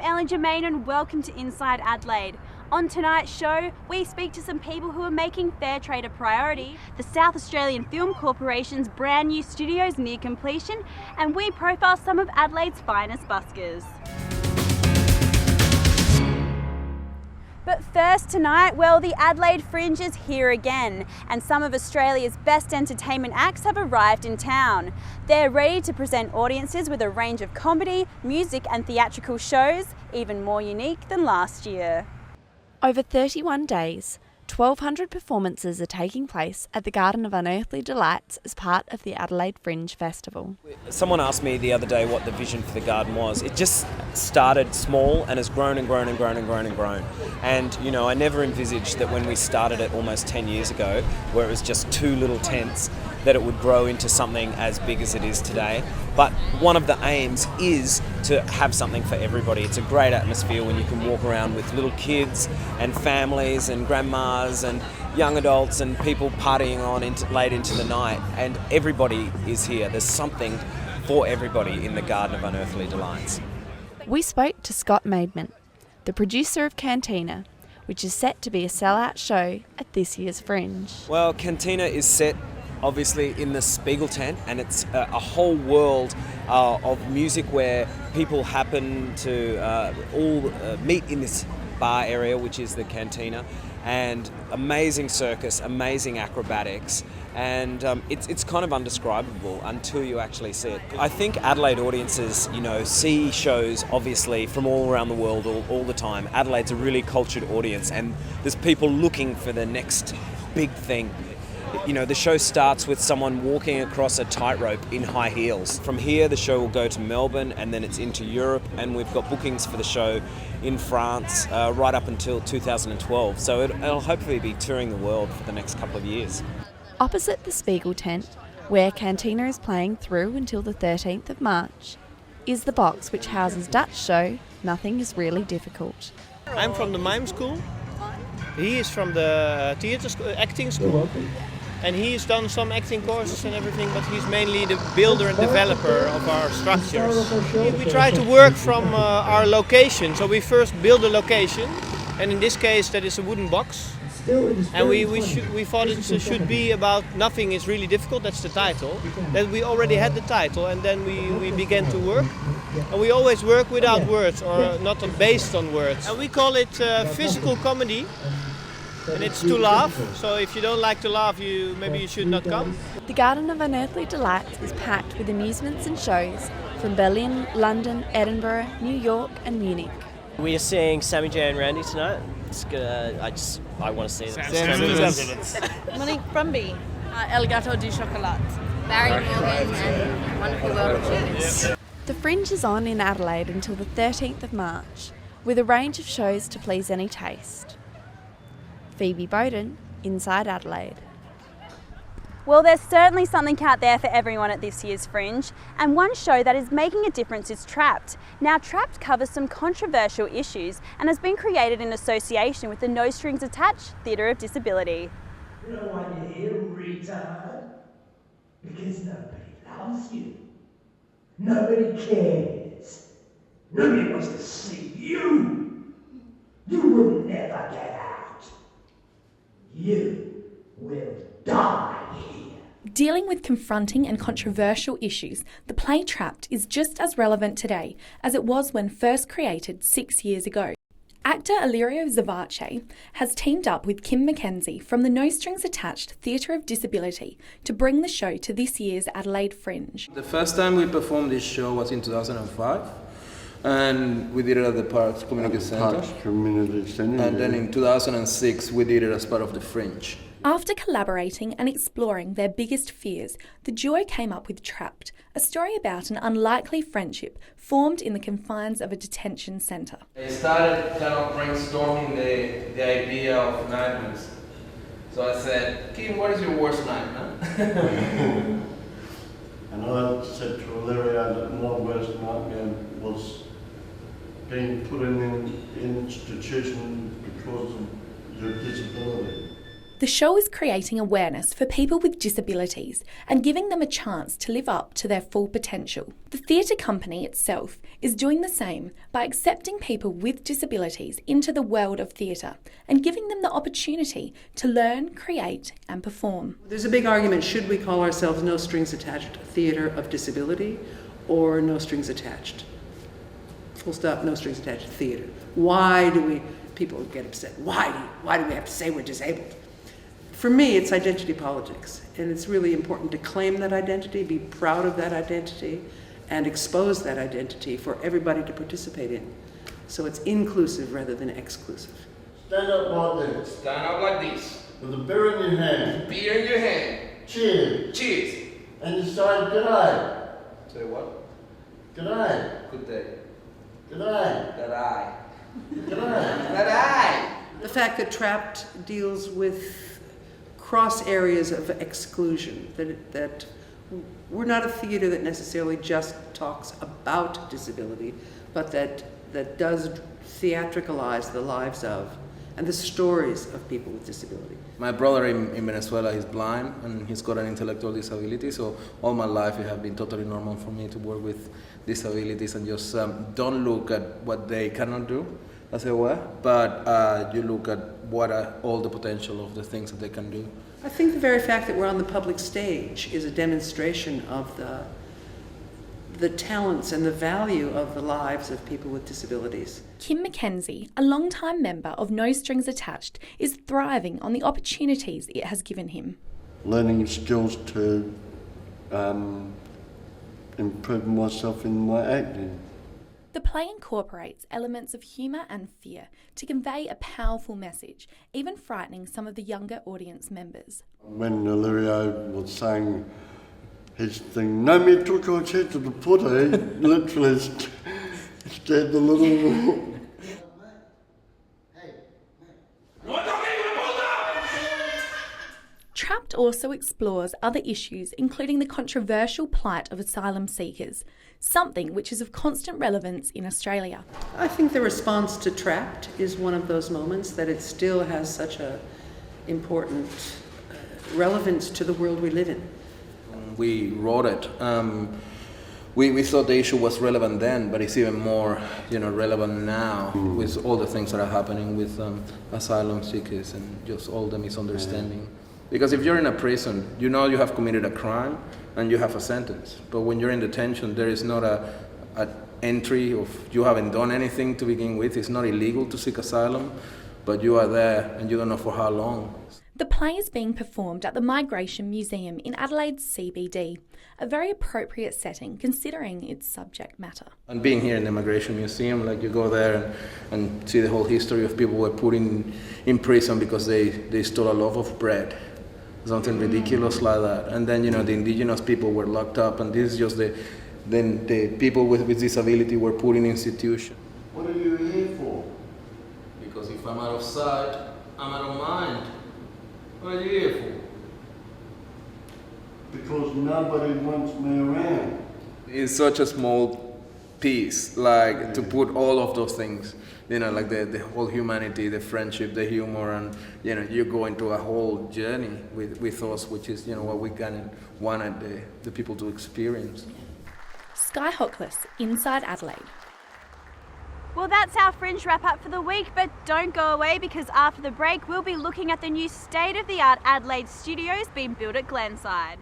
I'm Jermaine and welcome to Inside Adelaide. On tonight's show, we speak to some people who are making fair trade a priority, the South Australian Film Corporation's brand new studios near completion, and we profile some of Adelaide's finest buskers. But first tonight, well, the Adelaide Fringe is here again, and some of Australia's best entertainment acts have arrived in town. They're ready to present audiences with a range of comedy, music and theatrical shows, even more unique than last year. Over 31 days, 1,200 performances are taking place at the Garden of Unearthly Delights as part of the Adelaide Fringe Festival. Someone asked me the other day what the vision for the garden was. It just started small and has grown and grown and grown and grown and grown. And, you know, I never envisaged that when we started it almost 10 years ago, where it was just 2 little tents, that it would grow into something as big as it is today. But one of the aims is to have something for everybody. It's a great atmosphere when you can walk around with little kids and families and grandmas and young adults and people partying on late into the night, and everybody is here. There's something for everybody in the Garden of Unearthly Delights. We spoke to Scott Maidman, the producer of Cantina, which is set to be a sellout show at this year's Fringe. Well, Cantina is set obviously in the Spiegel tent, and it's a whole world of music where people happen to all meet in this bar area, which is the Cantina, and amazing circus, amazing acrobatics, and it's kind of undescribable until you actually see it. I think Adelaide audiences, you know, see shows obviously from all around the world all the time. Adelaide's a really cultured audience, and there's people looking for the next big thing. You know, the show starts with someone walking across a tightrope in high heels. From here, the show will go to Melbourne, and then it's into Europe, and we've got bookings for the show in France right up until 2012. So it'll hopefully be touring the world for the next couple of years. Opposite the Spiegel tent, where Cantina is playing through until the 13th of March, is the box which houses Dutch show Nothing is Really Difficult. I'm from the mime school. He is from the theatre acting school. And he's done some acting courses and everything, but he's mainly the builder and developer of our structures. We try to work from our location. So we first build a location, and in this case that is a wooden box. And we thought it should be about Nothing is Really Difficult, that's the title. That we already had the title, and then we began to work. And we always work without words, or not based on words. And we call it physical comedy. And it's to laugh, so if you don't like to laugh, maybe you should not come. The Garden of Unearthly Delights is packed with amusements and shows from Berlin, London, Edinburgh, New York and Munich. We are seeing Sammy J and Randy tonight. It's gonna, I want to see them. Monique Brumby. El Gato di Chocolat. Barry Morgan and Wonderful World of Genius. The Fringe is on in Adelaide until the 13th of March, with a range of shows to please any taste. Phoebe Bowden, Inside Adelaide. Well, there's certainly something out there for everyone at this year's Fringe, and one show that is making a difference is Trapped. Now, Trapped covers some controversial issues and has been created in association with the No Strings Attached Theatre of Disability. You know why you're here, retard? Because nobody loves you. Nobody cares. Nobody wants to see you. You will never get out. You will die here. Dealing with confronting and controversial issues, the play Trapped is just as relevant today as it was when first created 6 years ago. Actor Illyrio Zavace has teamed up with Kim Mackenzie from the No Strings Attached Theatre of Disability to bring the show to this year's Adelaide Fringe. The first time we performed this show was in 2005. And we did it at the Parks Community Centre. And then in 2006 we did it as part of the Fringe. After collaborating and exploring their biggest fears, the duo came up with Trapped, a story about an unlikely friendship formed in the confines of a detention centre. I started kind of brainstorming the idea of nightmares. So I said, Kim, what is your worst nightmare? And I said to Valeria that my worst nightmare was being put in an institution because of your disability. The show is creating awareness for people with disabilities and giving them a chance to live up to their full potential. The theatre company itself is doing the same by accepting people with disabilities into the world of theatre and giving them the opportunity to learn, create and perform. There's a big argument, should we call ourselves No Strings Attached Theatre of Disability or No Strings Attached? Full stop, No Strings Attached Theatre. Why do people get upset? Why do we have to say we're disabled? For me, it's identity politics, and it's really important to claim that identity, be proud of that identity, and expose that identity for everybody to participate in. So it's inclusive rather than exclusive. Stand up like this. Stand up like this. With a beer in your hand. Beer in your hand. Cheers. Cheers. And you say, g'day. Say what? G'day. Good day. G'day. G'day. G'day. G'day. The fact that Trapped deals with cross areas of exclusion, that we're not a theatre that necessarily just talks about disability, but that does theatricalize the lives of and the stories of people with disability. My brother in Venezuela is blind and he's got an intellectual disability, so all my life it has been totally normal for me to work with disabilities and just don't look at what they cannot do, as it were, but you look at what are all the potential of the things that they can do. I think the very fact that we're on the public stage is a demonstration of the talents and the value of the lives of people with disabilities. Kim McKenzie, a long-time member of No Strings Attached, is thriving on the opportunities it has given him. Learning skills to improve myself in my acting. The play incorporates elements of humour and fear to convey a powerful message, even frightening some of the younger audience members. When Illyrio was saying his thing, no me took your head to the footy, literally scared the little... Trapped also explores other issues, including the controversial plight of asylum seekers, something which is of constant relevance in Australia. I think the response to Trapped is one of those moments that it still has such a important relevance to the world we live in. We wrote it. We thought the issue was relevant then, but it's even more, relevant now with all the things that are happening with asylum seekers and just all the misunderstanding. Because if you're in a prison, you know you have committed a crime and you have a sentence. But when you're in detention, there is not an entry of you haven't done anything to begin with. It's not illegal to seek asylum, but you are there and you don't know for how long. The play is being performed at the Migration Museum in Adelaide's CBD, a very appropriate setting considering its subject matter. And being here in the Migration Museum, you go there and see the whole history of people who were put in prison because they stole a loaf of bread. Something ridiculous like that. And then, the indigenous people were locked up, and this is just the people with disability were put in institutions. What are you here for? Because if I'm out of sight, I'm out of mind. What are you here for? Because nobody wants me around. It's such a small piece, to put all of those things, the whole humanity, the friendship, the humor, and, you go into a whole journey with us, which is, what we wanted the people to experience. Sky Hockless, inside Adelaide. Well, that's our Fringe wrap up for the week, but don't go away because after the break, we'll be looking at the new state-of-the-art Adelaide studios being built at Glenside.